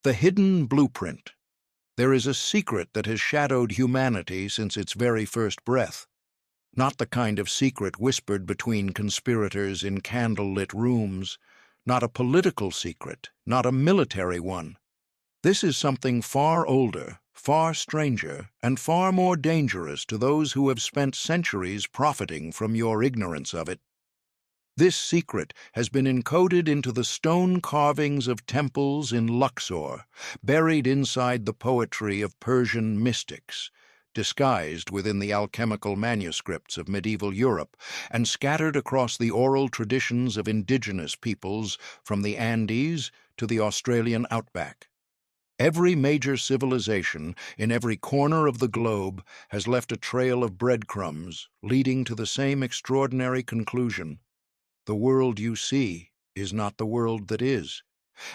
The hidden blueprint. There is a secret that has shadowed humanity since its very first breath. Not the kind of secret whispered between conspirators in candle-lit rooms. Not a political secret, not a military one. This is something far older, far stranger, and far more dangerous to those who have spent centuries profiting from your ignorance of it. This secret has been encoded into the stone carvings of temples in Luxor, buried inside the poetry of Persian mystics, disguised within the alchemical manuscripts of medieval Europe, and scattered across the oral traditions of indigenous peoples from the Andes to the Australian outback. Every major civilization in every corner of the globe has left a trail of breadcrumbs leading to the same extraordinary conclusion. The world you see is not the world that is,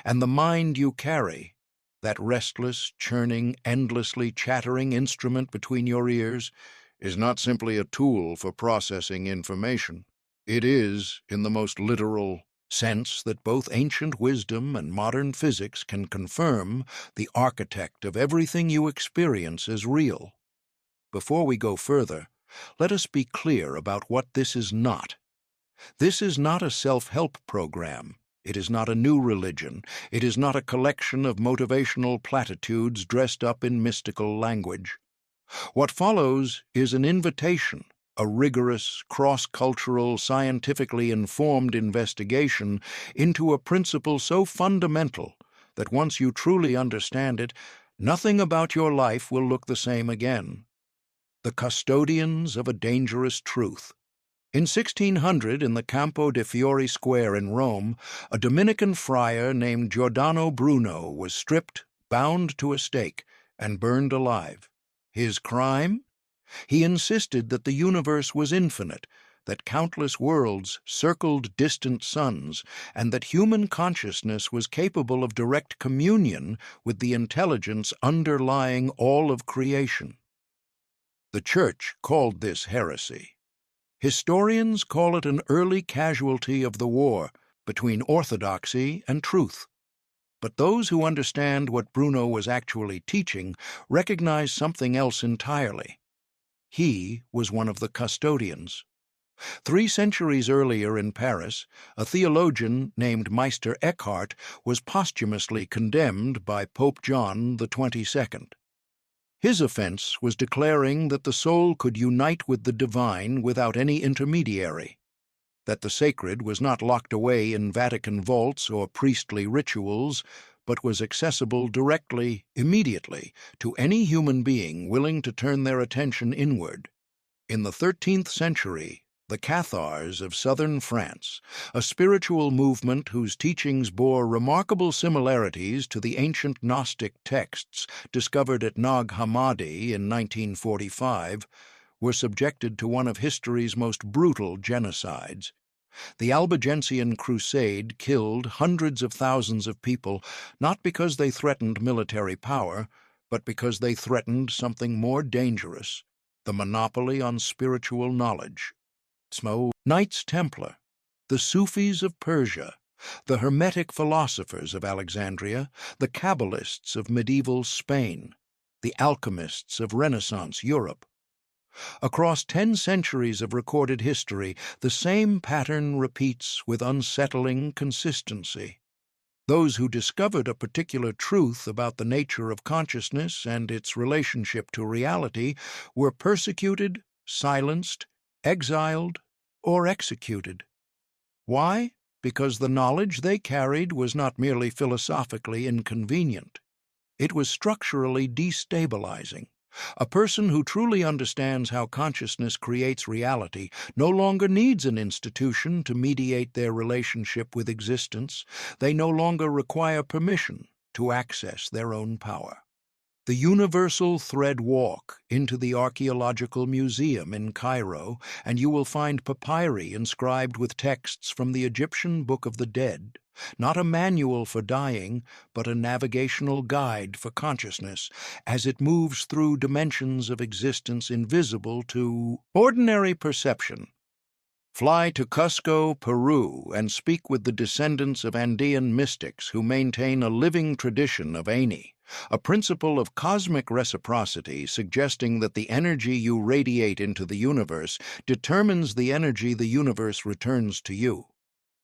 and the mind you carry, that restless, churning, endlessly chattering instrument between your ears, is not simply a tool for processing information. It is, in the most literal sense that both ancient wisdom and modern physics can confirm, the architect of everything you experience as real. Before we go further, let us be clear about what this is not. This is not a self-help program. It is not a new religion. It is not a collection of motivational platitudes dressed up in mystical language. What follows is an invitation, a rigorous, cross-cultural, scientifically informed investigation into a principle so fundamental that once you truly understand it, nothing about your life will look the same again. The custodians of a dangerous truth. In 1600, in the Campo de' Fiori Square in Rome, a Dominican friar named Giordano Bruno was stripped, bound to a stake, and burned alive. His crime? He insisted that the universe was infinite, that countless worlds circled distant suns, and that human consciousness was capable of direct communion with the intelligence underlying all of creation. The Church called this heresy. Historians call it an early casualty of the war between orthodoxy and truth. But those who understand what Bruno was actually teaching recognize something else entirely. He was one of the custodians. 3 centuries earlier in Paris, a theologian named Meister Eckhart was posthumously condemned by Pope John XXII. His offense was declaring that the soul could unite with the divine without any intermediary, that the sacred was not locked away in Vatican vaults or priestly rituals, but was accessible directly, immediately, to any human being willing to turn their attention inward. In the 13th century, the Cathars of southern France, a spiritual movement whose teachings bore remarkable similarities to the ancient Gnostic texts discovered at Nag Hammadi in 1945, were subjected to one of history's most brutal genocides. The Albigensian Crusade killed hundreds of thousands of people, not because they threatened military power, but because they threatened something more dangerous, the monopoly on spiritual knowledge. Knights Templar, the Sufis of Persia, the Hermetic philosophers of Alexandria, the Kabbalists of medieval Spain, the alchemists of Renaissance Europe. Across 10 centuries of recorded history, the same pattern repeats with unsettling consistency. Those who discovered a particular truth about the nature of consciousness and its relationship to reality were persecuted, silenced, exiled, or executed. Why? Because the knowledge they carried was not merely philosophically inconvenient. It was structurally destabilizing. A person who truly understands how consciousness creates reality no longer needs an institution to mediate their relationship with existence. They no longer require permission to access their own power. The universal thread walk into the Archaeological Museum in Cairo, and you will find papyri inscribed with texts from the Egyptian Book of the Dead, not a manual for dying, but a navigational guide for consciousness as it moves through dimensions of existence invisible to ordinary perception. Fly to Cusco, Peru, and speak with the descendants of Andean mystics who maintain a living tradition of Ani, a principle of cosmic reciprocity suggesting that the energy you radiate into the universe determines the energy the universe returns to you.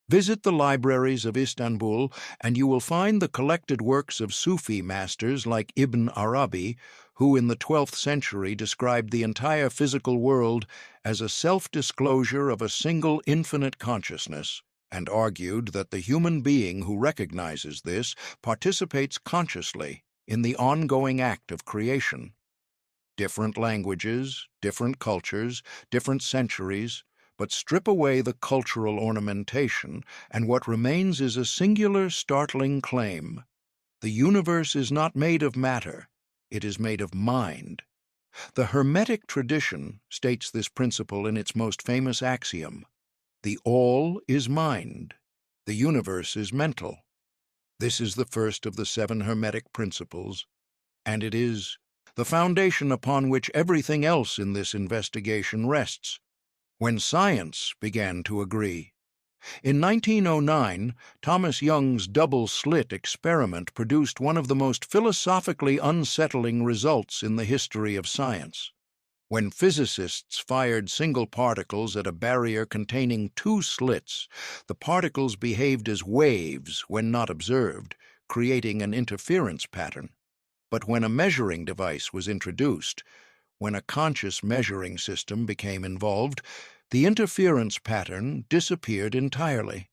Visit the libraries of Istanbul, and you will find the collected works of Sufi masters like Ibn Arabi, who in the 12th century described the entire physical world as a self-disclosure of a single infinite consciousness, and argued that the human being who recognizes this participates consciously in the ongoing act of creation. Different languages, different cultures, different centuries, but strip away the cultural ornamentation, and what remains is a singular, startling claim. The universe is not made of matter, it is made of mind. The Hermetic tradition states this principle in its most famous axiom: the all is mind, the universe is mental. This is the first of the 7 Hermetic principles, and it is the foundation upon which everything else in this investigation rests. When science began to agree. In 1909, Thomas Young's double-slit experiment produced one of the most philosophically unsettling results in the history of science. When physicists fired single particles at a barrier containing 2 slits, the particles behaved as waves when not observed, creating an interference pattern. But when a measuring device was introduced, when a conscious measuring system became involved, the interference pattern disappeared entirely.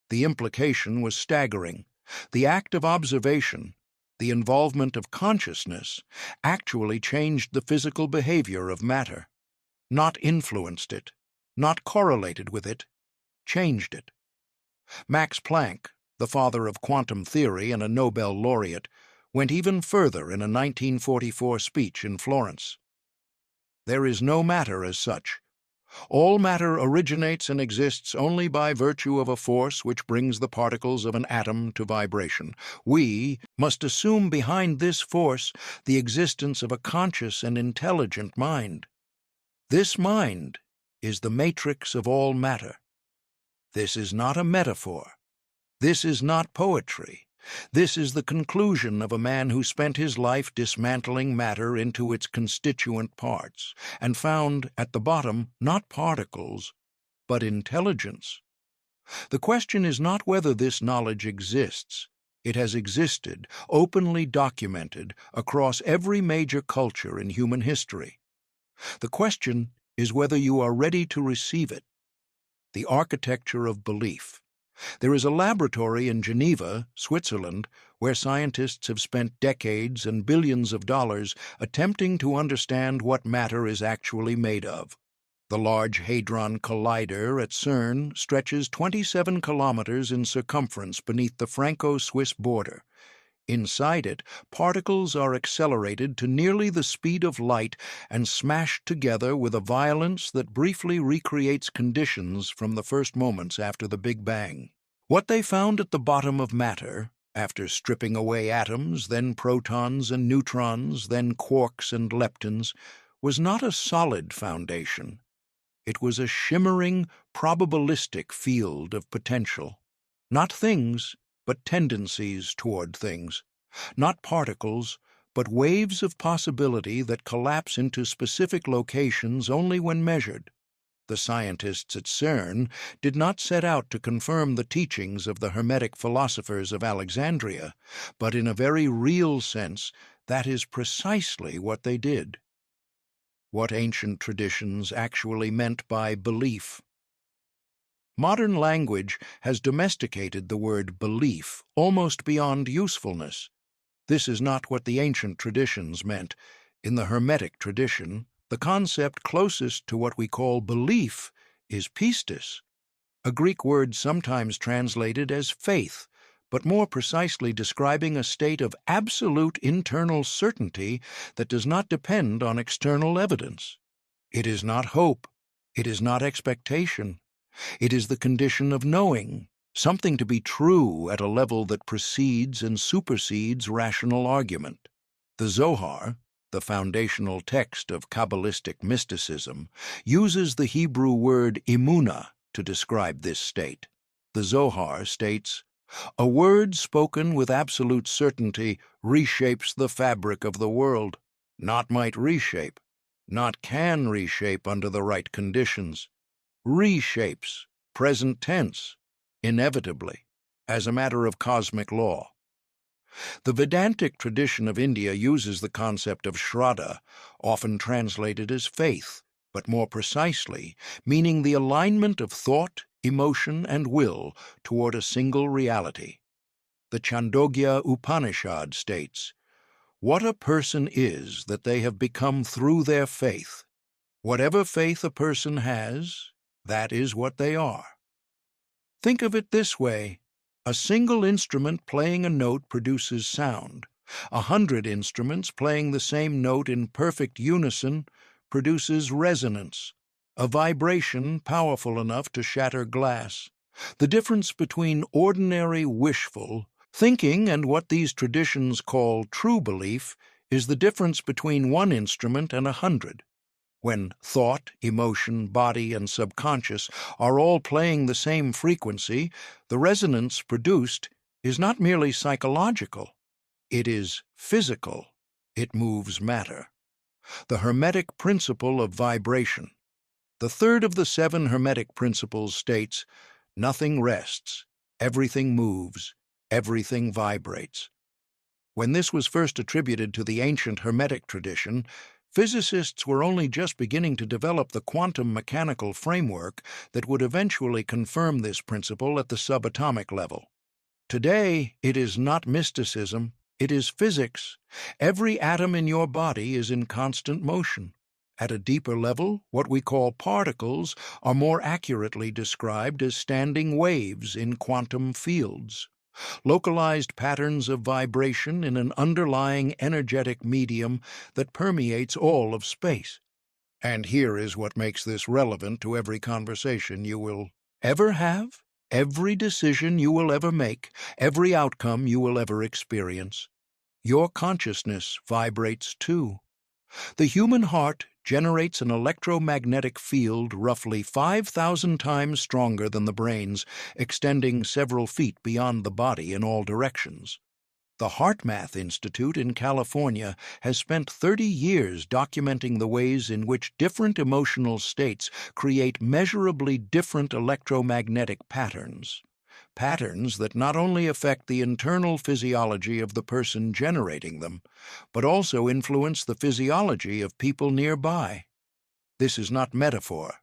The implication was staggering. The act of observation, the involvement of consciousness, actually changed the physical behavior of matter. Not influenced it, not correlated with it, changed it. Max Planck, the father of quantum theory and a Nobel laureate, went even further in a 1944 speech in Florence. There is no matter as such. All matter originates and exists only by virtue of a force which brings the particles of an atom to vibration. We must assume behind this force the existence of a conscious and intelligent mind. This mind is the matrix of all matter. This is not a metaphor. This is not poetry. This is the conclusion of a man who spent his life dismantling matter into its constituent parts and found at the bottom not particles, but intelligence. The question is not whether this knowledge exists. It has existed, openly documented, across every major culture in human history. The question is whether you are ready to receive it. The architecture of belief. There is a laboratory in Geneva, Switzerland, where scientists have spent decades and billions of dollars attempting to understand what matter is actually made of. The Large Hadron Collider at CERN stretches 27 kilometers in circumference beneath the Franco-Swiss border. Inside it, particles are accelerated to nearly the speed of light and smashed together with a violence that briefly recreates conditions from the first moments after the Big Bang. What they found at the bottom of matter, after stripping away atoms, then protons and neutrons, then quarks and leptons, was not a solid foundation. It was a shimmering, probabilistic field of potential. Not things, but tendencies toward things. Not particles, but waves of possibility that collapse into specific locations only when measured. The scientists at CERN did not set out to confirm the teachings of the Hermetic philosophers of Alexandria, but in a very real sense, that is precisely what they did. What ancient traditions actually meant by belief. Modern language has domesticated the word belief almost beyond usefulness. This is not what the ancient traditions meant. In the Hermetic tradition, the concept closest to what we call belief is pistis, a Greek word sometimes translated as faith, but more precisely describing a state of absolute internal certainty that does not depend on external evidence. It is not hope. It is not expectation. It is the condition of knowing, something to be true at a level that precedes and supersedes rational argument. The Zohar, the foundational text of Kabbalistic mysticism, uses the Hebrew word emunah to describe this state. The Zohar states, "A word spoken with absolute certainty reshapes the fabric of the world. Not might reshape, not can reshape under the right conditions. Reshapes, present tense, inevitably, as a matter of cosmic law." The Vedantic tradition of India uses the concept of Shraddha, often translated as faith, but more precisely, meaning the alignment of thought, emotion, and will toward a single reality. The Chandogya Upanishad states, "What a person is that they have become through their faith. Whatever faith a person has, that is what they are." Think of it this way. A single instrument playing a note produces sound. 100 instruments playing the same note in perfect unison produces resonance, a vibration powerful enough to shatter glass. The difference between ordinary wishful thinking and what these traditions call true belief is the difference between one instrument and 100. When thought, emotion, body, and subconscious are all playing the same frequency, the resonance produced is not merely psychological, it is physical. It moves matter. The Hermetic principle of vibration. The third of the 7 Hermetic principles states, "Nothing rests, everything moves, everything vibrates." When this was first attributed to the ancient Hermetic tradition, physicists were only just beginning to develop the quantum mechanical framework that would eventually confirm this principle at the subatomic level. Today, it is not mysticism, it is physics. Every atom in your body is in constant motion. At a deeper level, what we call particles are more accurately described as standing waves in quantum fields. Localized patterns of vibration in an underlying energetic medium that permeates all of space. And here is what makes this relevant to every conversation you will ever have, every decision you will ever make, every outcome you will ever experience. Your consciousness vibrates too. The human heart generates an electromagnetic field roughly 5,000 times stronger than the brain's, extending several feet beyond the body in all directions. The HeartMath Institute in California has spent 30 years documenting the ways in which different emotional states create measurably different electromagnetic patterns. Patterns that not only affect the internal physiology of the person generating them, but also influence the physiology of people nearby. This is not metaphor.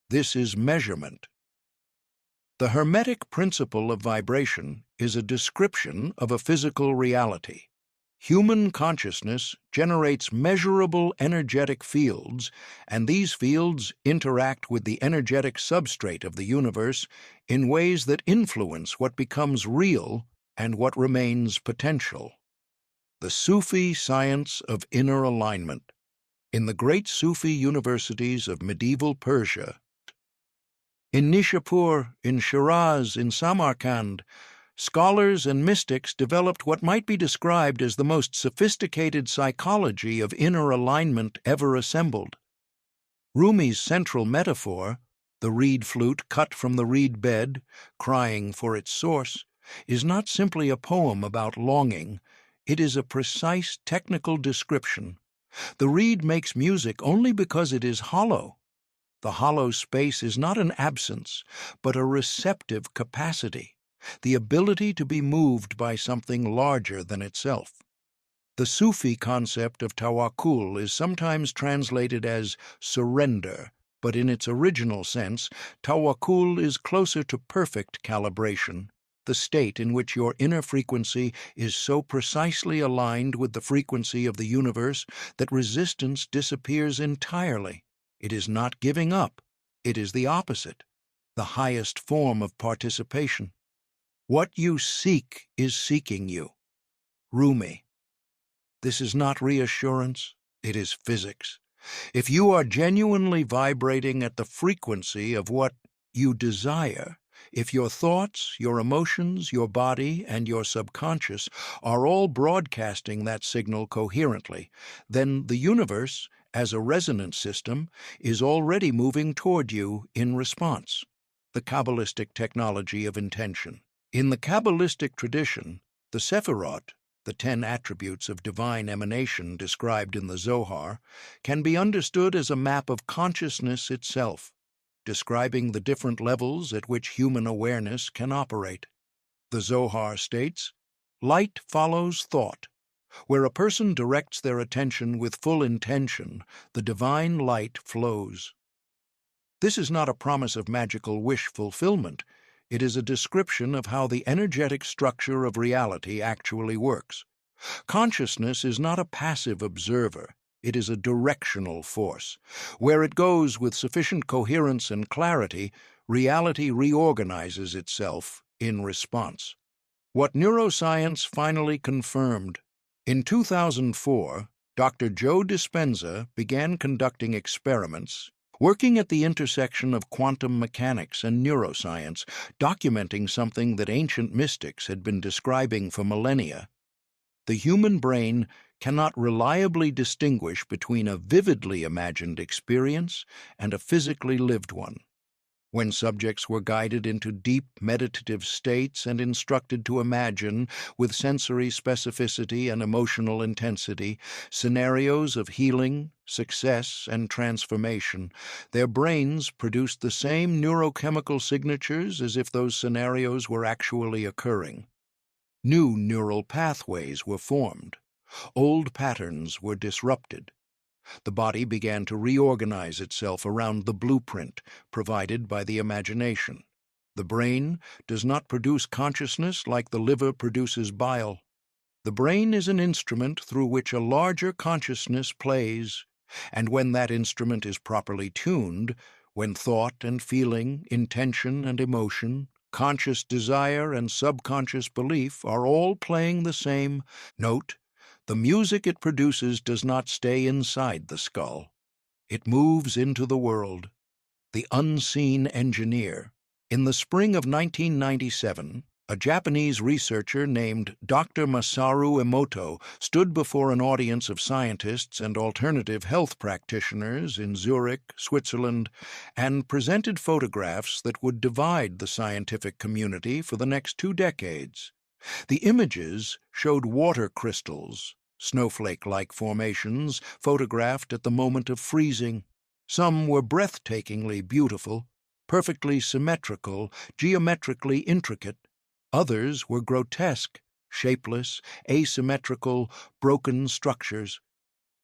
This is measurement. The Hermetic principle of vibration is a description of a physical reality. Human consciousness generates measurable energetic fields, and these fields interact with the energetic substrate of the universe in ways that influence what becomes real and what remains potential. The Sufi science of inner alignment. In the great Sufi universities of medieval Persia, in Nishapur, in Shiraz, in Samarkand, scholars and mystics developed what might be described as the most sophisticated psychology of inner alignment ever assembled. Rumi's central metaphor, the reed flute cut from the reed bed, crying for its source, is not simply a poem about longing, it is a precise technical description. The reed makes music only because it is hollow. The hollow space is not an absence, but a receptive capacity, the ability to be moved by something larger than itself. The Sufi concept of tawakkul is sometimes translated as surrender, but in its original sense, tawakkul is closer to perfect calibration, the state in which your inner frequency is so precisely aligned with the frequency of the universe that resistance disappears entirely. It is not giving up, it is the opposite, the highest form of participation. What you seek is seeking you. Rumi. This is not reassurance, it is physics. If you are genuinely vibrating at the frequency of what you desire, if your thoughts, your emotions, your body, and your subconscious are all broadcasting that signal coherently, then the universe, as a resonance system, is already moving toward you in response. the Kabbalistic technology of intention. In the Kabbalistic tradition, the Sephirot, the 10 attributes of divine emanation described in the Zohar, can be understood as a map of consciousness itself, describing the different levels at which human awareness can operate. The Zohar states, "Light follows thought. Where a person directs their attention with full intention, the divine light flows." This is not a promise of magical wish fulfillment. It is a description of how the energetic structure of reality actually works. Consciousness is not a passive observer. It is a directional force. Where it goes with sufficient coherence and clarity, reality reorganizes itself in response. What neuroscience finally confirmed. In 2004, Dr. Joe Dispenza began conducting experiments working at the intersection of quantum mechanics and neuroscience, documenting something that ancient mystics had been describing for millennia. The human brain cannot reliably distinguish between a vividly imagined experience and a physically lived one. When subjects were guided into deep meditative states and instructed to imagine, with sensory specificity and emotional intensity, scenarios of healing, success, and transformation, their brains produced the same neurochemical signatures as if those scenarios were actually occurring. New neural pathways were formed. Old patterns were disrupted. The body began to reorganize itself around the blueprint provided by the imagination. The brain does not produce consciousness like the liver produces bile. The brain is an instrument through which a larger consciousness plays, and when that instrument is properly tuned, when thought and feeling, intention and emotion, conscious desire and subconscious belief are all playing the same note, the music it produces does not stay inside the skull. It moves into the world. The unseen engineer. In the spring of 1997, a Japanese researcher named Dr. Masaru Emoto stood before an audience of scientists and alternative health practitioners in Zurich, Switzerland, and presented photographs that would divide the scientific community for the next 2 decades. The images showed water crystals, snowflake-like formations photographed at the moment of freezing. Some were breathtakingly beautiful, perfectly symmetrical, geometrically intricate. Others were grotesque, shapeless, asymmetrical, broken structures.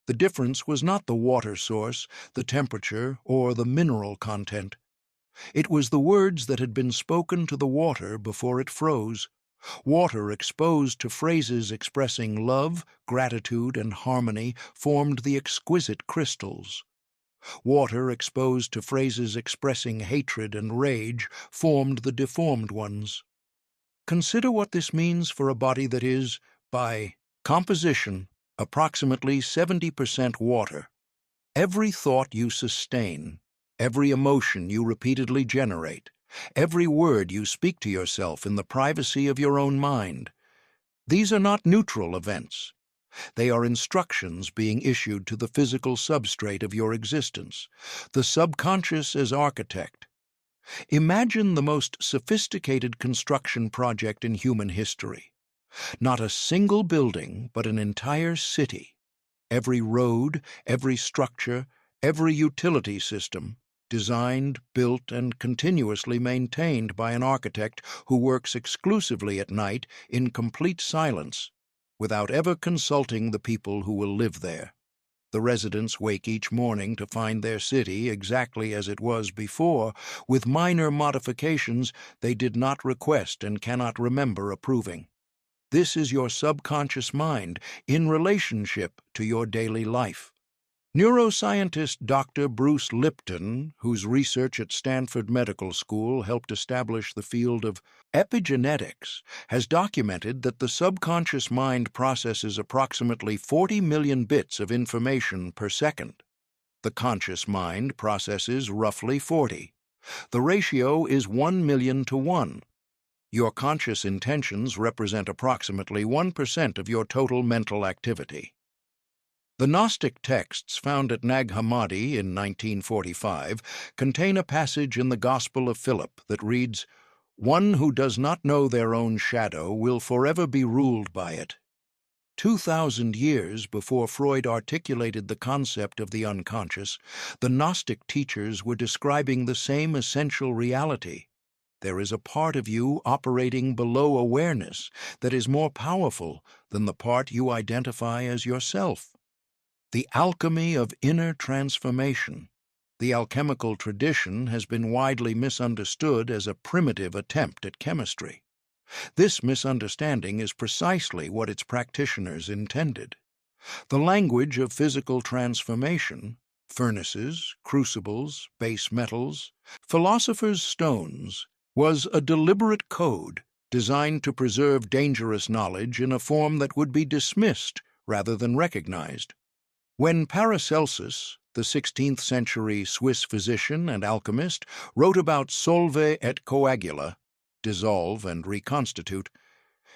The difference was not the water source, the temperature, or the mineral content. It was the words that had been spoken to the water before it froze. Water exposed to phrases expressing love, gratitude, and harmony formed the exquisite crystals. Water exposed to phrases expressing hatred and rage formed the deformed ones. Consider what this means for a body that is, by composition, approximately 70% water. Every thought you sustain, every emotion you repeatedly generate, every word you speak to yourself in the privacy of your own mind. These are not neutral events. They are instructions being issued to the physical substrate of your existence, the subconscious as architect. Imagine the most sophisticated construction project in human history. Not a single building, but an entire city. Every road, every structure, every utility system, designed, built, and continuously maintained by an architect who works exclusively at night in complete silence, without ever consulting the people who will live there. The residents wake each morning to find their city exactly as it was before, with minor modifications they did not request and cannot remember approving. This is your subconscious mind in relationship to your daily life. Neuroscientist Dr. Bruce Lipton, whose research at Stanford Medical School helped establish the field of epigenetics, has documented that the subconscious mind processes approximately 40 million bits of information per second. The conscious mind processes roughly 40. The ratio is 1 million to 1. Your conscious intentions represent approximately 1% of your total mental activity. The Gnostic texts found at Nag Hammadi in 1945 contain a passage in the Gospel of Philip that reads, "One who does not know their own shadow will forever be ruled by it." 2,000 years before Freud articulated the concept of the unconscious, the Gnostic teachers were describing the same essential reality. There is a part of you operating below awareness that is more powerful than the part you identify as yourself. The alchemy of inner transformation. The alchemical tradition has been widely misunderstood as a primitive attempt at chemistry. This misunderstanding is precisely what its practitioners intended. The language of physical transformation, furnaces, crucibles, base metals, philosophers' stones, was a deliberate code designed to preserve dangerous knowledge in a form that would be dismissed rather than recognized. When Paracelsus, the 16th century Swiss physician and alchemist, wrote about solve et coagula, dissolve and reconstitute,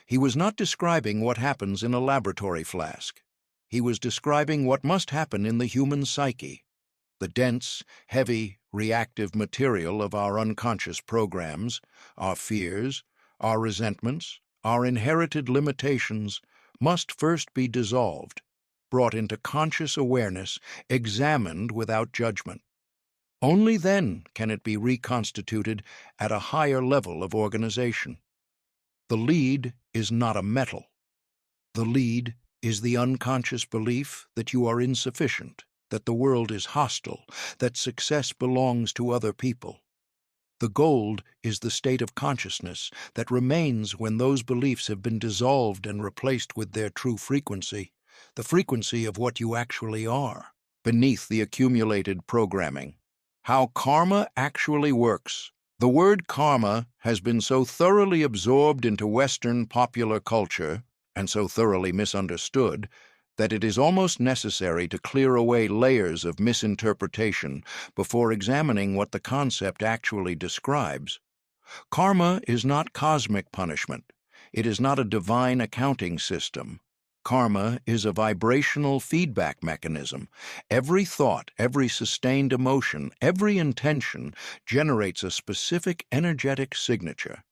he was not describing what happens in a laboratory flask. He was describing what must happen in the human psyche. The dense, heavy, reactive material of our unconscious programs, our fears, our resentments, our inherited limitations, must first be dissolved, brought into conscious awareness, examined without judgment. Only then can it be reconstituted at a higher level of organization. The lead is not a metal. The lead is the unconscious belief that you are insufficient, that the world is hostile, that success belongs to other people. The gold is the state of consciousness that remains when those beliefs have been dissolved and replaced with their true frequency, the frequency of what you actually are, beneath the accumulated programming. How karma actually works. The word karma has been so thoroughly absorbed into Western popular culture and so thoroughly misunderstood that it is almost necessary to clear away layers of misinterpretation before examining what the concept actually describes. Karma is not cosmic punishment. It is not a divine accounting system. Karma is a vibrational feedback mechanism. Every thought, every sustained emotion, every intention generates a specific energetic signature.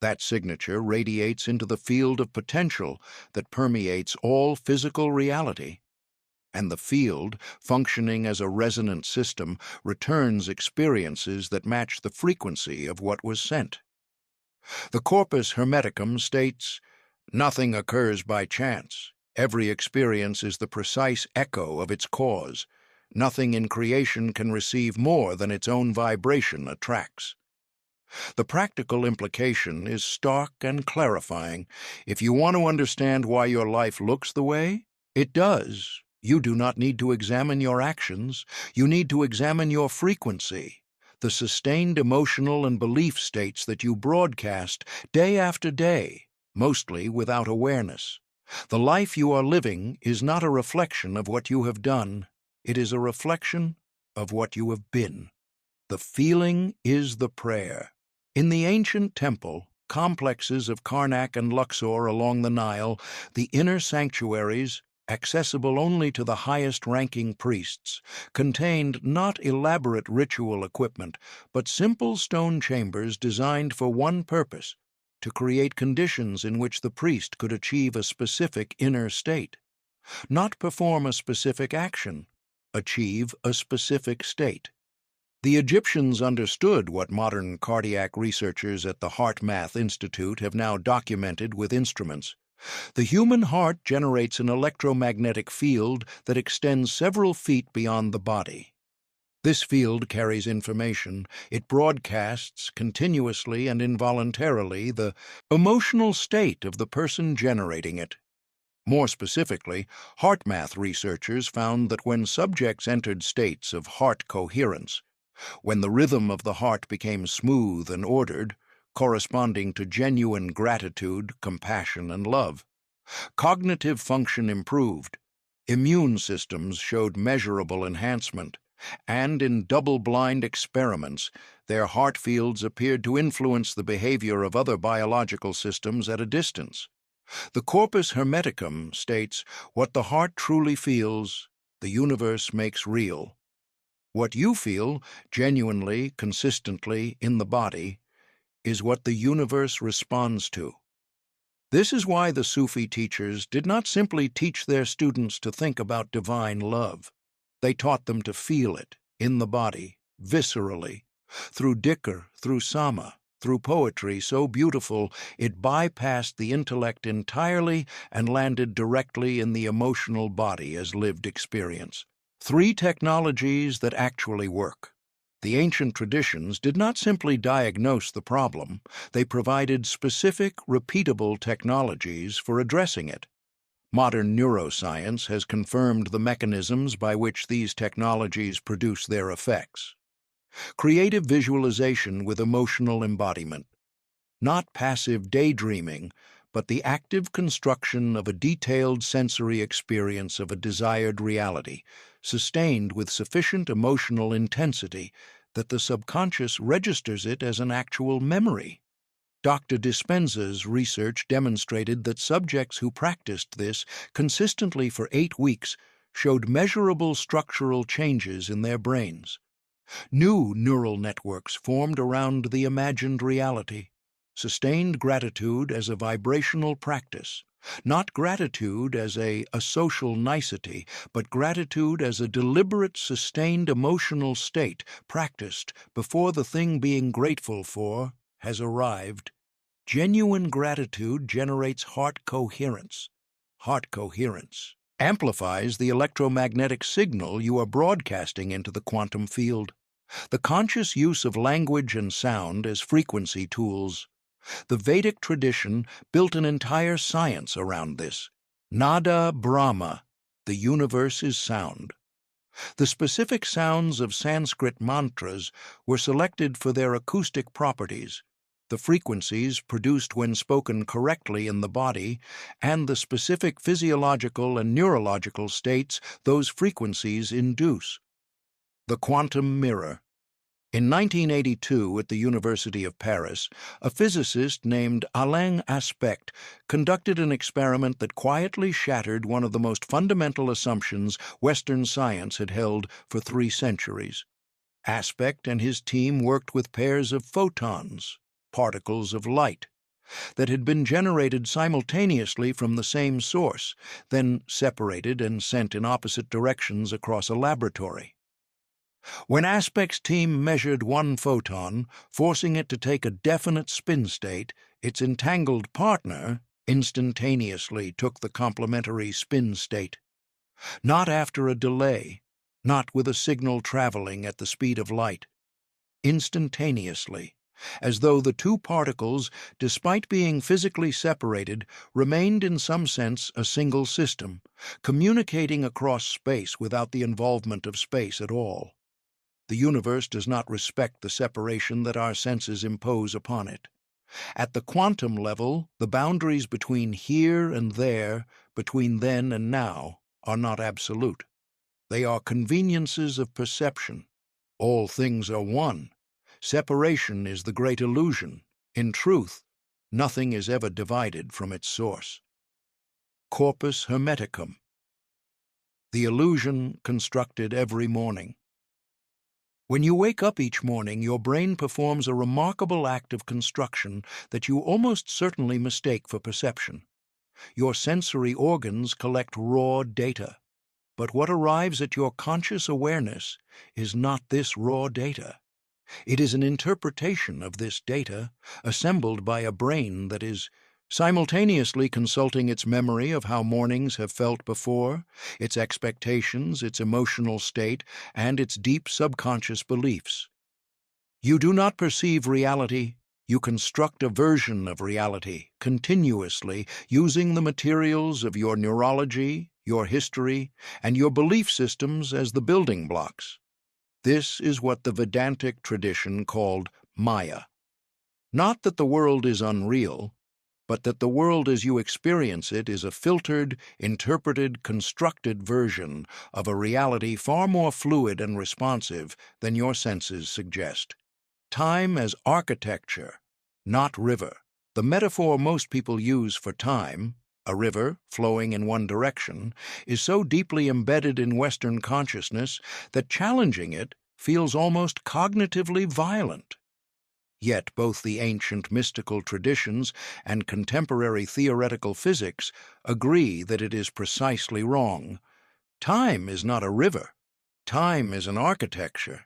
That signature radiates into the field of potential that permeates all physical reality. And the field, functioning as a resonant system, returns experiences that match the frequency of what was sent. The Corpus Hermeticum states, "Nothing occurs by chance. Every experience is the precise echo of its cause. Nothing in creation can receive more than its own vibration attracts." The practical implication is stark and clarifying. If you want to understand why your life looks the way it does, you do not need to examine your actions. You need to examine your frequency, the sustained emotional and belief states that you broadcast day after day, mostly without awareness. The life you are living is not a reflection of what you have done. It is a reflection of what you have been. The feeling is the prayer. In the ancient temple, complexes of Karnak and Luxor along the Nile, the inner sanctuaries, accessible only to the highest-ranking priests, contained not elaborate ritual equipment, but simple stone chambers designed for one purpose: to create conditions in which the priest could achieve a specific inner state. Not perform a specific action, achieve a specific state. The Egyptians understood what modern cardiac researchers at the HeartMath Institute have now documented with instruments. The human heart generates an electromagnetic field that extends several feet beyond the body. This field carries information. It broadcasts continuously and involuntarily the emotional state of the person generating it. More specifically, HeartMath researchers found that when subjects entered states of heart coherence, when the rhythm of the heart became smooth and ordered, corresponding to genuine gratitude, compassion, and love, cognitive function improved, immune systems showed measurable enhancement, and in double-blind experiments, their heart fields appeared to influence the behavior of other biological systems at a distance. The Corpus Hermeticum states, "What the heart truly feels, the universe makes real. What you feel, genuinely, consistently, in the body, is what the universe responds to." This is why the Sufi teachers did not simply teach their students to think about divine love. They taught them to feel it, in the body, viscerally, through dhikr, through sama, through poetry so beautiful it bypassed the intellect entirely and landed directly in the emotional body as lived experience. Three technologies that actually work. The ancient traditions did not simply diagnose the problem, they provided specific, repeatable technologies for addressing it. Modern neuroscience has confirmed the mechanisms by which these technologies produce their effects. Creative visualization with emotional embodiment. Not passive daydreaming, but the active construction of a detailed sensory experience of a desired reality, sustained with sufficient emotional intensity that the subconscious registers it as an actual memory. Dr. Dispenza's research demonstrated that subjects who practiced this consistently for 8 weeks showed measurable structural changes in their brains. New neural networks formed around the imagined reality. Sustained gratitude as a vibrational practice, not gratitude as a social nicety, but gratitude as a deliberate, sustained emotional state practiced before the thing being grateful for has arrived. Genuine gratitude generates heart coherence. Heart coherence amplifies the electromagnetic signal you are broadcasting into the quantum field. The conscious use of language and sound as frequency tools. The Vedic tradition built an entire science around this. Nada Brahma, the universe is sound. The specific sounds of Sanskrit mantras were selected for their acoustic properties, the frequencies produced when spoken correctly in the body, and the specific physiological and neurological states those frequencies induce. The quantum mirror. In 1982, at the University of Paris, a physicist named Alain Aspect conducted an experiment that quietly shattered one of the most fundamental assumptions Western science had held for 3 centuries. Aspect and his team worked with pairs of photons, particles of light, that had been generated simultaneously from the same source, then separated and sent in opposite directions across a laboratory. When Aspect's team measured one photon, forcing it to take a definite spin state, its entangled partner instantaneously took the complementary spin state. Not after a delay, not with a signal traveling at the speed of light. Instantaneously, as though the two particles, despite being physically separated, remained in some sense a single system, communicating across space without the involvement of space at all. The universe does not respect the separation that our senses impose upon it. At the quantum level, the boundaries between here and there, between then and now, are not absolute. They are conveniences of perception. All things are one. Separation is the great illusion. In truth, nothing is ever divided from its source. Corpus Hermeticum. The illusion constructed every morning. When you wake up each morning, your brain performs a remarkable act of construction that you almost certainly mistake for perception. Your sensory organs collect raw data, but what arrives at your conscious awareness is not this raw data. It is an interpretation of this data, assembled by a brain that is simultaneously consulting its memory of how mornings have felt before, its expectations, its emotional state, and its deep subconscious beliefs. You do not perceive reality, you construct a version of reality continuously using the materials of your neurology, your history, and your belief systems as the building blocks. This is what the Vedantic tradition called Maya. Not that the world is unreal, but that the world as you experience it is a filtered, interpreted, constructed version of a reality far more fluid and responsive than your senses suggest. Time as architecture, not river. The metaphor most people use for time, a river flowing in one direction, is so deeply embedded in Western consciousness that challenging it feels almost cognitively violent. Yet both the ancient mystical traditions and contemporary theoretical physics agree that it is precisely wrong. Time is not a river. Time is an architecture.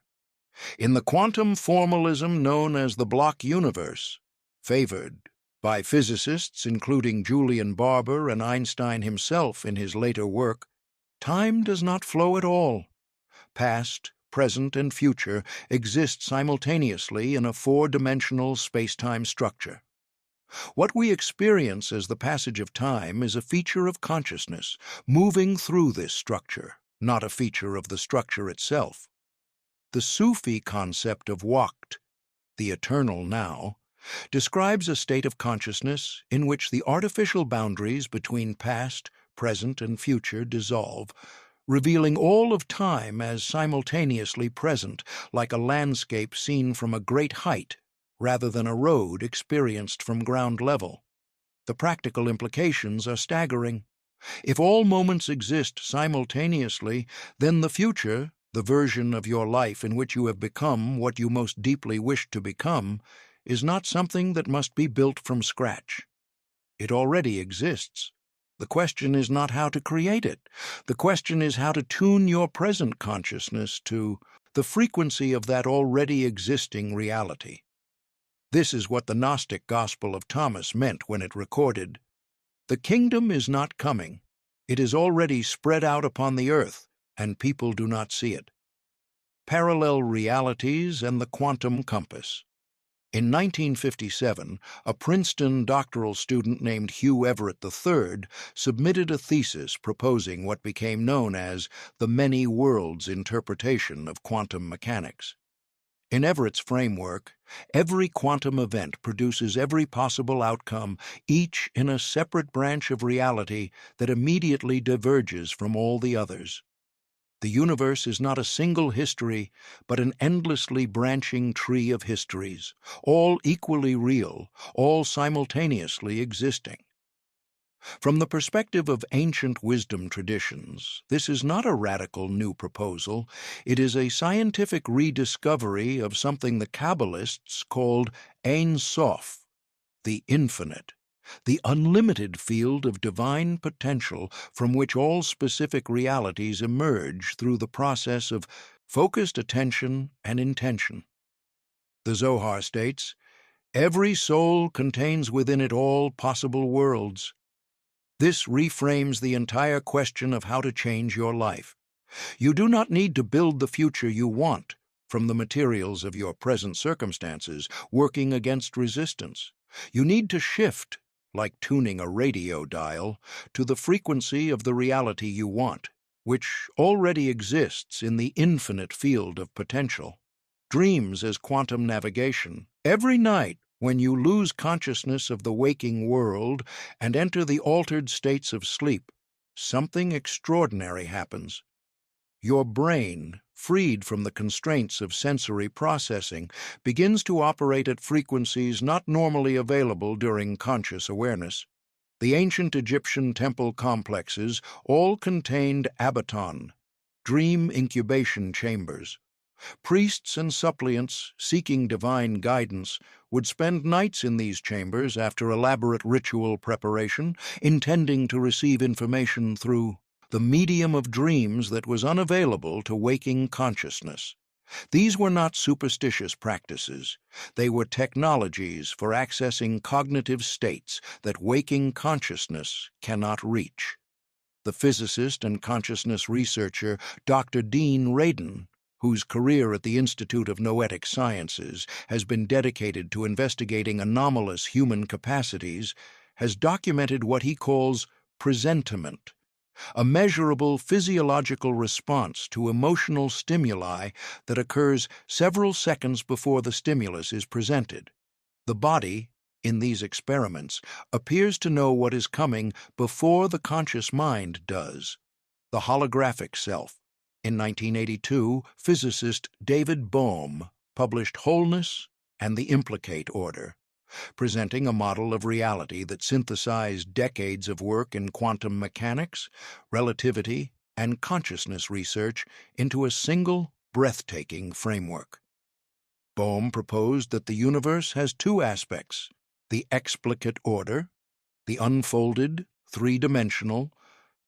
In the quantum formalism known as the block universe, favored by physicists including Julian Barber and Einstein himself in his later work, time does not flow at all. Past, present, and future exist simultaneously in a four-dimensional space-time structure. What we experience as the passage of time is a feature of consciousness moving through this structure, not a feature of the structure itself. The Sufi concept of waqt, the eternal now, describes a state of consciousness in which the artificial boundaries between past, present, and future dissolve, revealing all of time as simultaneously present, like a landscape seen from a great height, rather than a road experienced from ground level. The practical implications are staggering. If all moments exist simultaneously, then the future, the version of your life in which you have become what you most deeply wish to become, is not something that must be built from scratch. It already exists. The question is not how to create it. The question is how to tune your present consciousness to the frequency of that already existing reality. This is what the Gnostic Gospel of Thomas meant when it recorded, "The kingdom is not coming. It is already spread out upon the earth, and people do not see it." Parallel realities and the quantum compass. In 1957, a Princeton doctoral student named Hugh Everett III submitted a thesis proposing what became known as the many worlds interpretation of quantum mechanics. In Everett's framework, every quantum event produces every possible outcome, each in a separate branch of reality that immediately diverges from all the others. The universe is not a single history, but an endlessly branching tree of histories, all equally real, all simultaneously existing. From the perspective of ancient wisdom traditions, this is not a radical new proposal. It is a scientific rediscovery of something the Kabbalists called Ein Sof, the infinite, the unlimited field of divine potential from which all specific realities emerge through the process of focused attention and intention. The Zohar states, "Every soul contains within it all possible worlds." This reframes the entire question of how to change your life. You do not need to build the future you want from the materials of your present circumstances, working against resistance. You need to shift, like tuning a radio dial, to the frequency of the reality you want, which already exists in the infinite field of potential. Dreams as quantum navigation. Every night, when you lose consciousness of the waking world and enter the altered states of sleep, something extraordinary happens. Your brain, freed from the constraints of sensory processing, begins to operate at frequencies not normally available during conscious awareness. The ancient Egyptian temple complexes all contained abaton, dream incubation chambers. Priests and suppliants, seeking divine guidance, would spend nights in these chambers after elaborate ritual preparation, intending to receive information through the medium of dreams that was unavailable to waking consciousness. These were not superstitious practices. They were technologies for accessing cognitive states that waking consciousness cannot reach. The physicist and consciousness researcher Dr. Dean Radin, whose career at the Institute of Noetic Sciences has been dedicated to investigating anomalous human capacities, has documented what he calls presentiment, a measurable physiological response to emotional stimuli that occurs several seconds before the stimulus is presented. The body, in these experiments, appears to know what is coming before the conscious mind does. The holographic self. In 1982, physicist David Bohm published Wholeness and the Implicate Order, presenting a model of reality that synthesized decades of work in quantum mechanics, relativity, and consciousness research into a single, breathtaking framework. Bohm proposed that the universe has two aspects: the explicate order, the unfolded, three-dimensional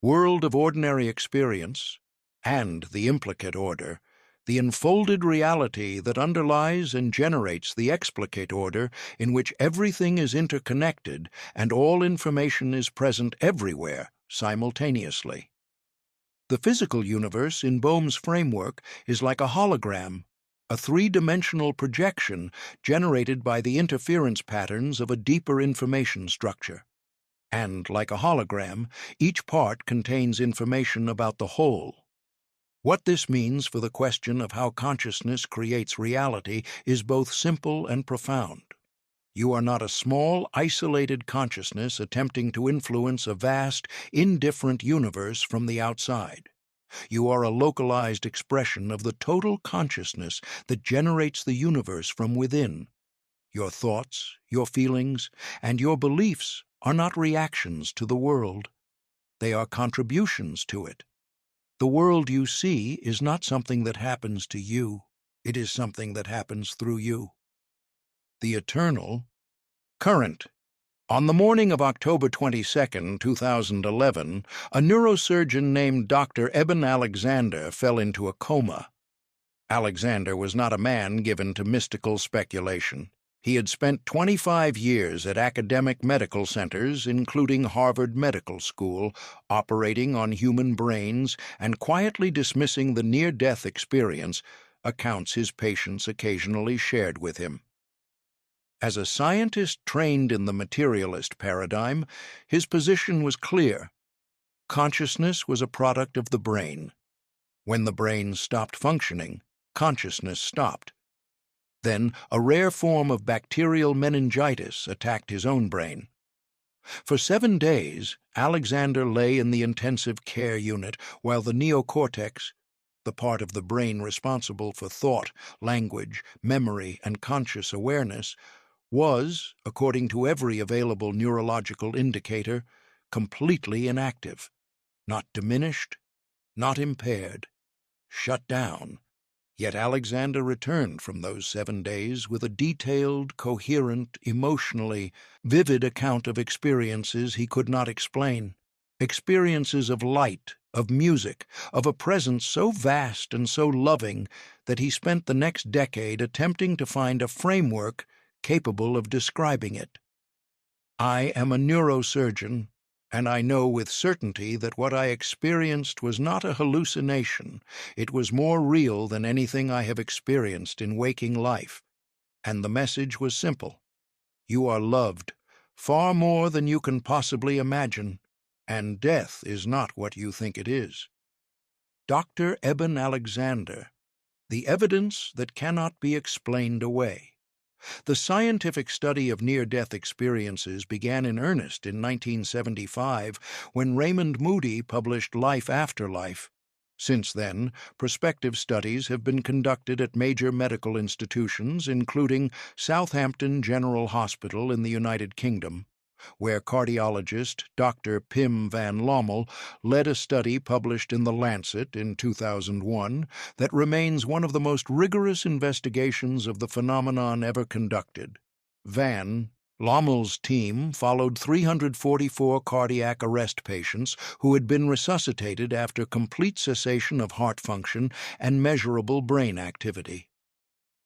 world of ordinary experience, and the implicate order, the enfolded reality that underlies and generates the explicate order, in which everything is interconnected and all information is present everywhere simultaneously. The physical universe in Bohm's framework is like a hologram, a three-dimensional projection generated by the interference patterns of a deeper information structure. And, like a hologram, each part contains information about the whole. What this means for the question of how consciousness creates reality is both simple and profound. You are not a small, isolated consciousness attempting to influence a vast, indifferent universe from the outside. You are a localized expression of the total consciousness that generates the universe from within. Your thoughts, your feelings, and your beliefs are not reactions to the world. They are contributions to it. The world you see is not something that happens to you. It is something that happens through you. The eternal, current. On the morning of October 22, 2011, a neurosurgeon named Dr. Eben Alexander fell into a coma. Alexander was not a man given to mystical speculation. He had spent 25 years at academic medical centers, including Harvard Medical School, operating on human brains and quietly dismissing the near-death experience, accounts his patients occasionally shared with him. As a scientist trained in the materialist paradigm, his position was clear. Consciousness was a product of the brain. When the brain stopped functioning, consciousness stopped. Then a rare form of bacterial meningitis attacked his own brain. For 7 days, Alexander lay in the intensive care unit while the neocortex, the part of the brain responsible for thought, language, memory, and conscious awareness, was, according to every available neurological indicator, completely inactive, not diminished, not impaired, shut down. Yet Alexander returned from those 7 days with a detailed, coherent, emotionally vivid account of experiences he could not explain, experiences of light, of music, of a presence so vast and so loving that he spent the next decade attempting to find a framework capable of describing it. I am a neurosurgeon, and I know with certainty that what I experienced was not a hallucination. It was more real than anything I have experienced in waking life. And the message was simple. You are loved, far more than you can possibly imagine, and death is not what you think it is. Dr. Eben Alexander, the evidence that cannot be explained away. The scientific study of near-death experiences began in earnest in 1975 when Raymond Moody published Life After Life. Since then, prospective studies have been conducted at major medical institutions, including Southampton General Hospital in the United Kingdom, where cardiologist Dr. Pim van Lommel led a study published in The Lancet in 2001 that remains one of the most rigorous investigations of the phenomenon ever conducted. Van Lommel's team followed 344 cardiac arrest patients who had been resuscitated after complete cessation of heart function and measurable brain activity.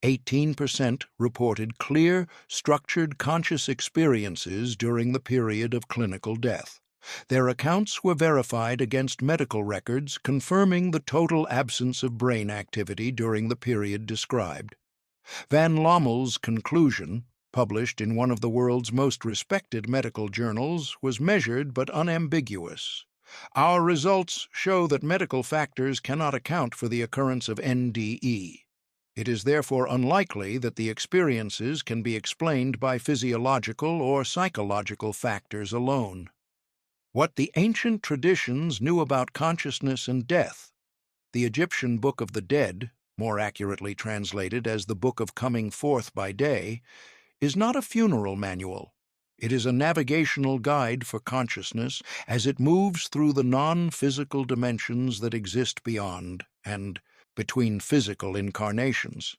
18% reported clear, structured conscious experiences during the period of clinical death. Their accounts were verified against medical records confirming the total absence of brain activity during the period described. Van Lommel's conclusion, published in one of the world's most respected medical journals, was measured but unambiguous. Our results show that medical factors cannot account for the occurrence of NDE. It is therefore unlikely that the experiences can be explained by physiological or psychological factors alone. What the ancient traditions knew about consciousness and death, the Egyptian Book of the Dead, more accurately translated as the Book of Coming Forth by Day, is not a funeral manual. It is a navigational guide for consciousness as it moves through the non-physical dimensions that exist beyond and between physical incarnations.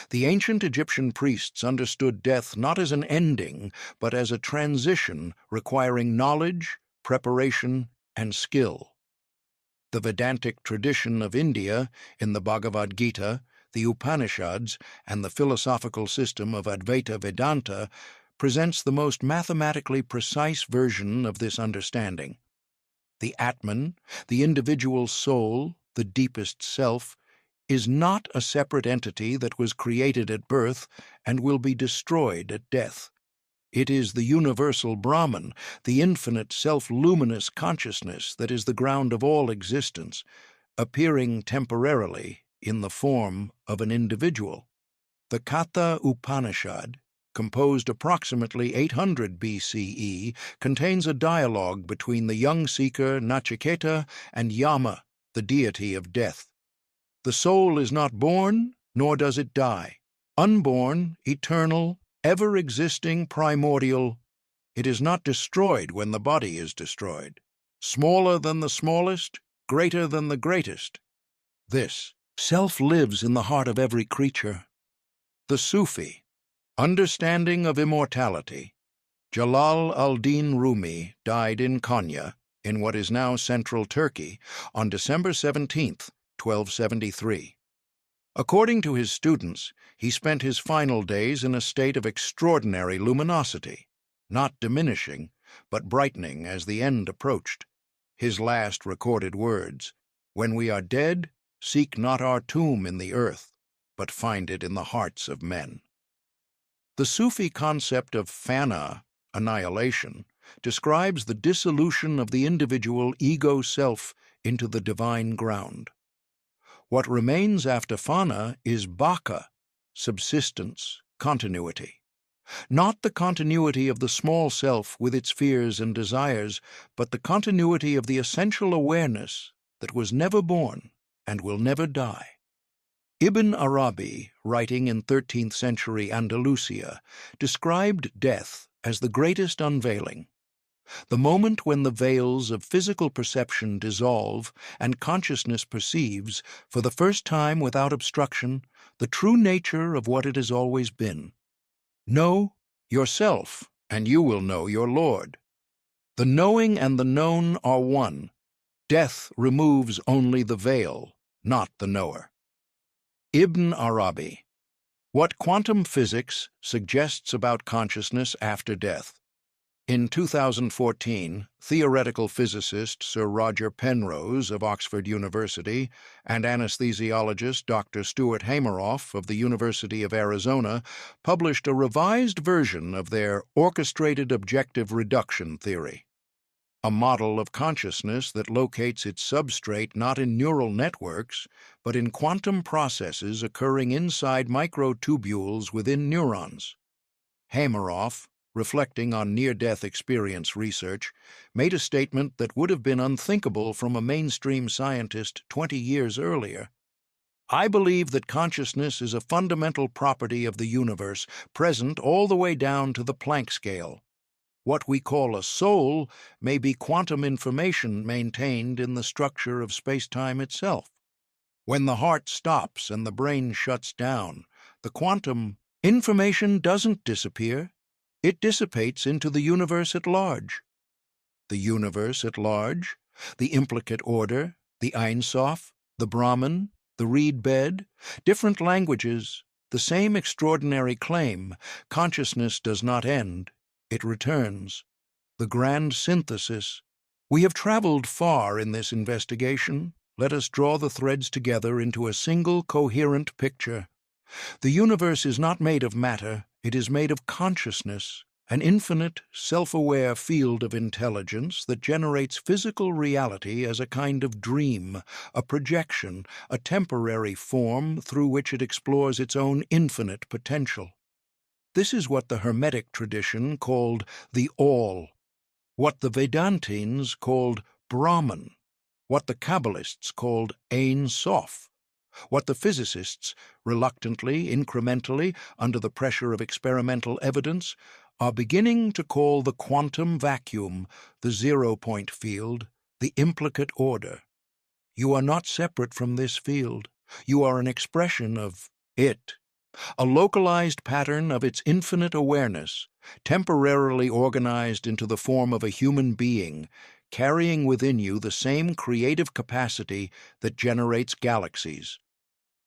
The ancient Egyptian priests understood death not as an ending, but as a transition requiring knowledge, preparation, and skill. The Vedantic tradition of India, in the Bhagavad Gita, the Upanishads, and the philosophical system of Advaita Vedanta, presents the most mathematically precise version of this understanding. The Atman, the individual soul, the deepest self, is not a separate entity that was created at birth and will be destroyed at death. It is the universal Brahman, the infinite self-luminous consciousness that is the ground of all existence, appearing temporarily in the form of an individual. The Katha Upanishad, composed approximately 800 BCE, contains a dialogue between the young seeker Nachiketa and Yama, the deity of death. The soul is not born, nor does it die. Unborn, eternal, ever-existing, primordial, it is not destroyed when the body is destroyed. Smaller than the smallest, greater than the greatest. This self lives in the heart of every creature. The Sufi, understanding of immortality. Jalal al-Din Rumi died in Konya, in what is now central Turkey, on December 17, 1273. According to his students, he spent his final days in a state of extraordinary luminosity, not diminishing, but brightening as the end approached. His last recorded words, "When we are dead, seek not our tomb in the earth, but find it in the hearts of men." The Sufi concept of fana, annihilation, describes the dissolution of the individual ego-self into the divine ground. What remains after fana is baka, subsistence, continuity. Not the continuity of the small self with its fears and desires, but the continuity of the essential awareness that was never born and will never die. Ibn Arabi, writing in 13th century Andalusia, described death as the greatest unveiling. The moment when the veils of physical perception dissolve and consciousness perceives, for the first time without obstruction, the true nature of what it has always been. Know yourself, and you will know your Lord. The knowing and the known are one. Death removes only the veil, not the knower. Ibn Arabi. What quantum physics suggests about consciousness after death. In 2014, theoretical physicist Sir Roger Penrose of Oxford University and anesthesiologist Dr. Stuart Hameroff of the University of Arizona published a revised version of their orchestrated objective reduction theory, a model of consciousness that locates its substrate not in neural networks, but in quantum processes occurring inside microtubules within neurons. Hameroff, reflecting on near-death experience research, made a statement that would have been unthinkable from a mainstream scientist 20 years earlier. "I believe that consciousness is a fundamental property of the universe, present all the way down to the Planck scale. What we call a soul may be quantum information maintained in the structure of space-time itself. When the heart stops and the brain shuts down, the quantum information doesn't disappear. It dissipates into the universe at large." The universe at large, the implicate order, the Ein Sof, the Brahman, the reed bed, different languages, the same extraordinary claim: consciousness does not end, it returns. The grand synthesis. We have traveled far in this investigation. Let us draw the threads together into a single coherent picture. The universe is not made of matter, it is made of consciousness, an infinite, self-aware field of intelligence that generates physical reality as a kind of dream, a projection, a temporary form through which it explores its own infinite potential. This is what the Hermetic tradition called the All, what the Vedantins called Brahman, what the Kabbalists called Ein Sof. What the physicists, reluctantly, incrementally, under the pressure of experimental evidence, are beginning to call the quantum vacuum, the zero-point field, the implicate order. You are not separate from this field. You are an expression of it, a localized pattern of its infinite awareness, temporarily organized into the form of a human being, carrying within you the same creative capacity that generates galaxies.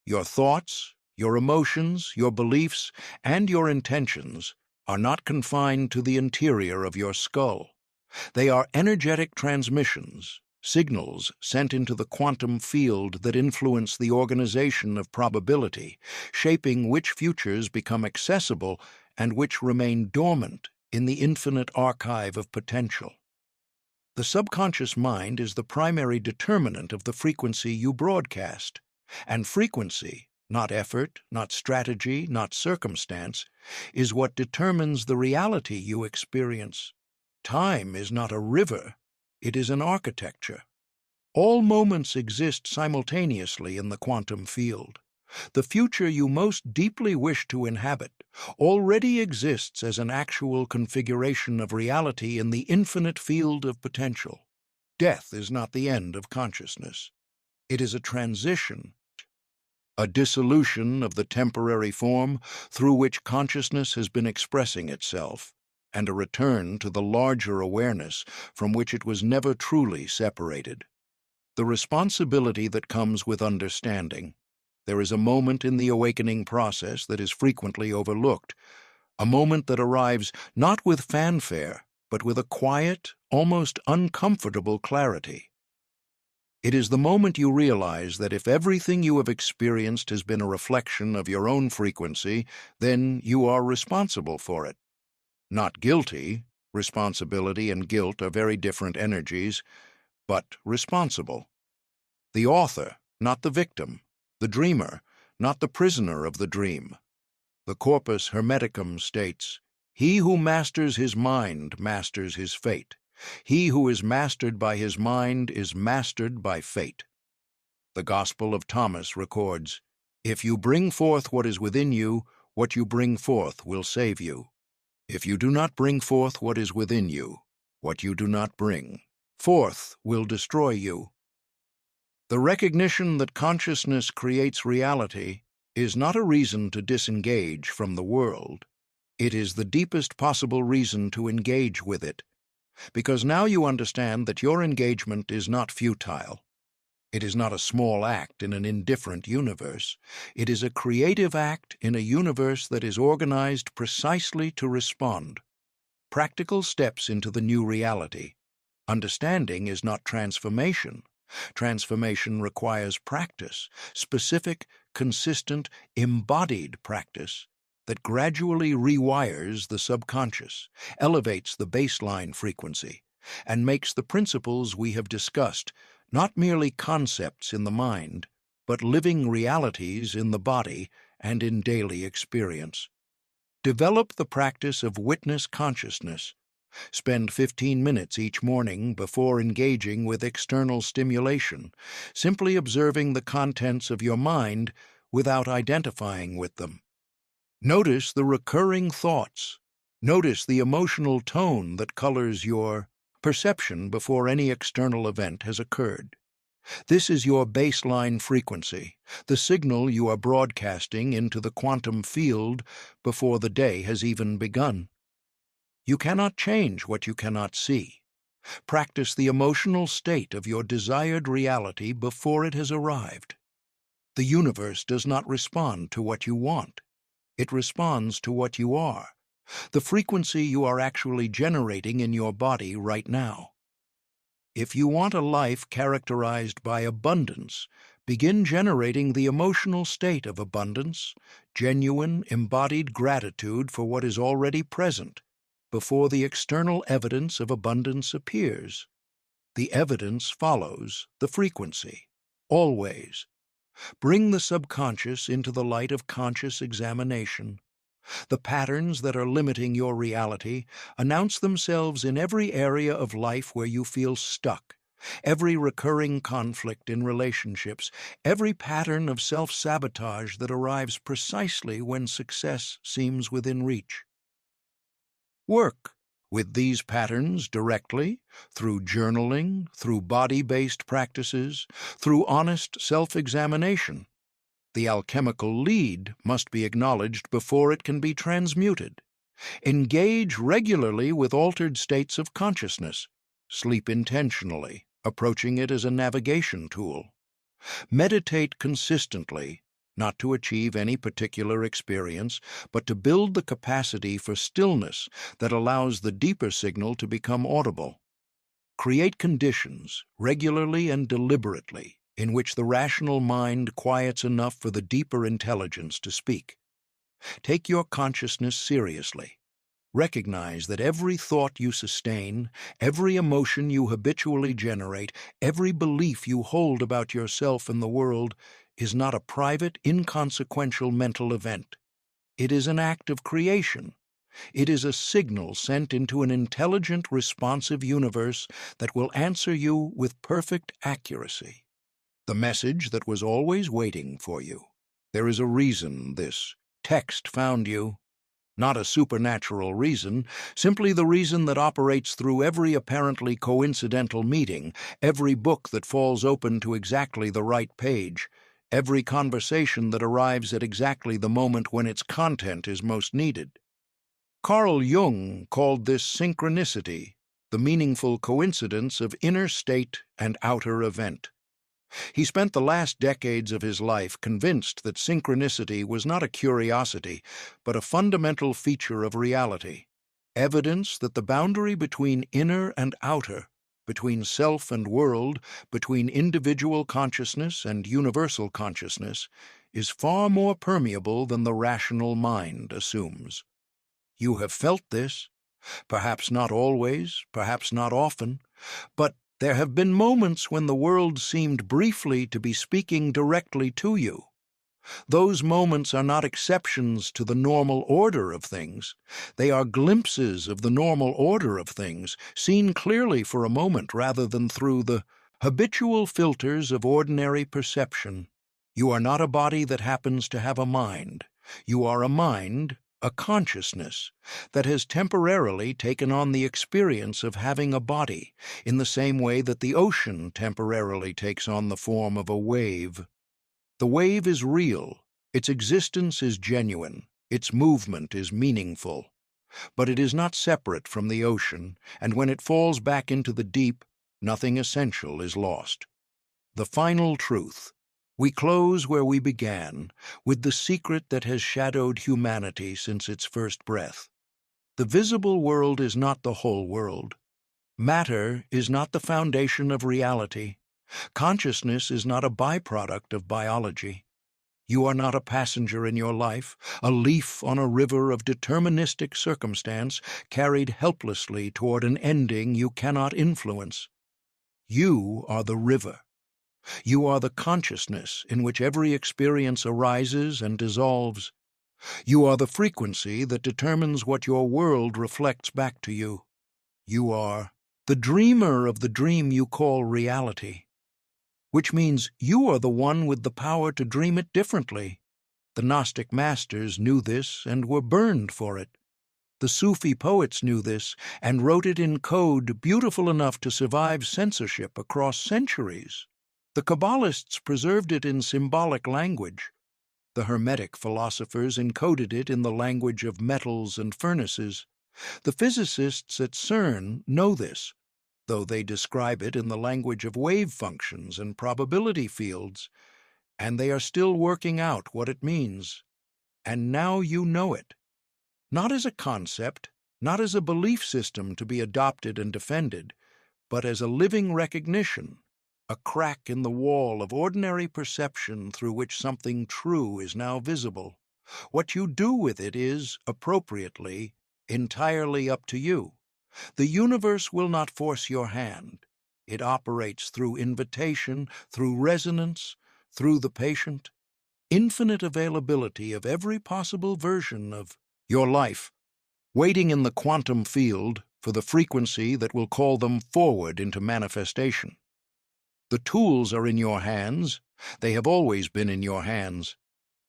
Your thoughts, your emotions, your beliefs, and your intentions are not confined to the interior of your skull. They are energetic transmissions, signals sent into the quantum field that influence the organization of probability, shaping which futures become accessible and which remain dormant in the infinite archive of potential. The subconscious mind is the primary determinant of the frequency you broadcast, and frequency, not effort, not strategy, not circumstance, is what determines the reality you experience. Time is not a river, it is an architecture. All moments exist simultaneously in the quantum field. The future you most deeply wish to inhabit already exists as an actual configuration of reality in the infinite field of potential. Death is not the end of consciousness. It is a transition, a dissolution of the temporary form through which consciousness has been expressing itself, and a return to the larger awareness from which it was never truly separated. The responsibility that comes with understanding. There is a moment in the awakening process that is frequently overlooked, a moment that arrives not with fanfare, but with a quiet, almost uncomfortable clarity. It is the moment you realize that if everything you have experienced has been a reflection of your own frequency, then you are responsible for it. Not guilty. Responsibility and guilt are very different energies, but responsible. The author, not the victim. The dreamer, not the prisoner of the dream. The Corpus Hermeticum states, "He who masters his mind masters his fate. He who is mastered by his mind is mastered by fate." The Gospel of Thomas records, "If you bring forth what is within you, what you bring forth will save you. If you do not bring forth what is within you, what you do not bring forth will destroy you." The recognition that consciousness creates reality is not a reason to disengage from the world. It is the deepest possible reason to engage with it, because now you understand that your engagement is not futile. It is not a small act in an indifferent universe. It is a creative act in a universe that is organized precisely to respond. Practical steps into the new reality. Understanding is not transformation. Transformation requires practice, specific, consistent, embodied practice that gradually rewires the subconscious, elevates the baseline frequency, and makes the principles we have discussed not merely concepts in the mind, but living realities in the body and in daily experience. Develop the practice of witness consciousness. Spend 15 minutes each morning before engaging with external stimulation, simply observing the contents of your mind without identifying with them. Notice the recurring thoughts. Notice the emotional tone that colors your perception before any external event has occurred. This is your baseline frequency, the signal you are broadcasting into the quantum field before the day has even begun. You cannot change what you cannot see. Practice the emotional state of your desired reality before it has arrived. The universe does not respond to what you want. It responds to what you are, the frequency you are actually generating in your body right now. If you want a life characterized by abundance, begin generating the emotional state of abundance, genuine, embodied gratitude for what is already present, before the external evidence of abundance appears. The evidence follows the frequency, always. Bring the subconscious into the light of conscious examination. The patterns that are limiting your reality announce themselves in every area of life where you feel stuck, Every recurring conflict in relationships, every pattern of self-sabotage that arrives precisely when success seems within reach. Work with these patterns directly, through journaling, through body-based practices, through honest self-examination. The alchemical lead must be acknowledged before it can be transmuted. Engage regularly with altered states of consciousness. Sleep intentionally, approaching it as a navigation tool. Meditate consistently, not to achieve any particular experience, but to build the capacity for stillness that allows the deeper signal to become audible. Create conditions, regularly and deliberately, in which the rational mind quiets enough for the deeper intelligence to speak. Take your consciousness seriously. Recognize that every thought you sustain, every emotion you habitually generate, every belief you hold about yourself and the world is not a private, inconsequential mental event. It is an act of creation. It is a signal sent into an intelligent, responsive universe that will answer you with perfect accuracy. The message that was always waiting for you. There is a reason this text found you. Not a supernatural reason, simply the reason that operates through every apparently coincidental meeting, every book that falls open to exactly the right page, every conversation that arrives at exactly the moment when its content is most needed. Carl Jung called this synchronicity, the meaningful coincidence of inner state and outer event. He spent the last decades of his life convinced that synchronicity was not a curiosity, but a fundamental feature of reality, evidence that the boundary between inner and outer, between self and world, between individual consciousness and universal consciousness, is far more permeable than the rational mind assumes. You have felt this, perhaps not always, perhaps not often, but there have been moments when the world seemed briefly to be speaking directly to you. Those moments are not exceptions to the normal order of things. They are glimpses of the normal order of things, seen clearly for a moment rather than through the habitual filters of ordinary perception. You are not a body that happens to have a mind. You are a mind, a consciousness, that has temporarily taken on the experience of having a body, in the same way that the ocean temporarily takes on the form of a wave. The wave is real, its existence is genuine, its movement is meaningful, but it is not separate from the ocean, and when it falls back into the deep, nothing essential is lost. The final truth. We close where we began, with the secret that has shadowed humanity since its first breath. The visible world is not the whole world. Matter is not the foundation of reality. Consciousness is not a byproduct of biology. You are not a passenger in your life, a leaf on a river of deterministic circumstance carried helplessly toward an ending you cannot influence. You are the river. You are the consciousness in which every experience arises and dissolves. You are the frequency that determines what your world reflects back to you. You are the dreamer of the dream you call reality, which means you are the one with the power to dream it differently. The Gnostic masters knew this and were burned for it. The Sufi poets knew this and wrote it in code beautiful enough to survive censorship across centuries. The Kabbalists preserved it in symbolic language. The Hermetic philosophers encoded it in the language of metals and furnaces. The physicists at CERN know this, though they describe it in the language of wave functions and probability fields, and they are still working out what it means. And now you know it. Not as a concept, not as a belief system to be adopted and defended, but as a living recognition, a crack in the wall of ordinary perception through which something true is now visible. What you do with it is, appropriately, entirely up to you. The universe will not force your hand. It operates through invitation, through resonance, through the patient. Infinite availability of every possible version of your life, waiting in the quantum field for the frequency that will call them forward into manifestation. The tools are in your hands. They have always been in your hands.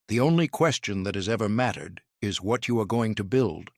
The only question that has ever mattered is what you are going to build.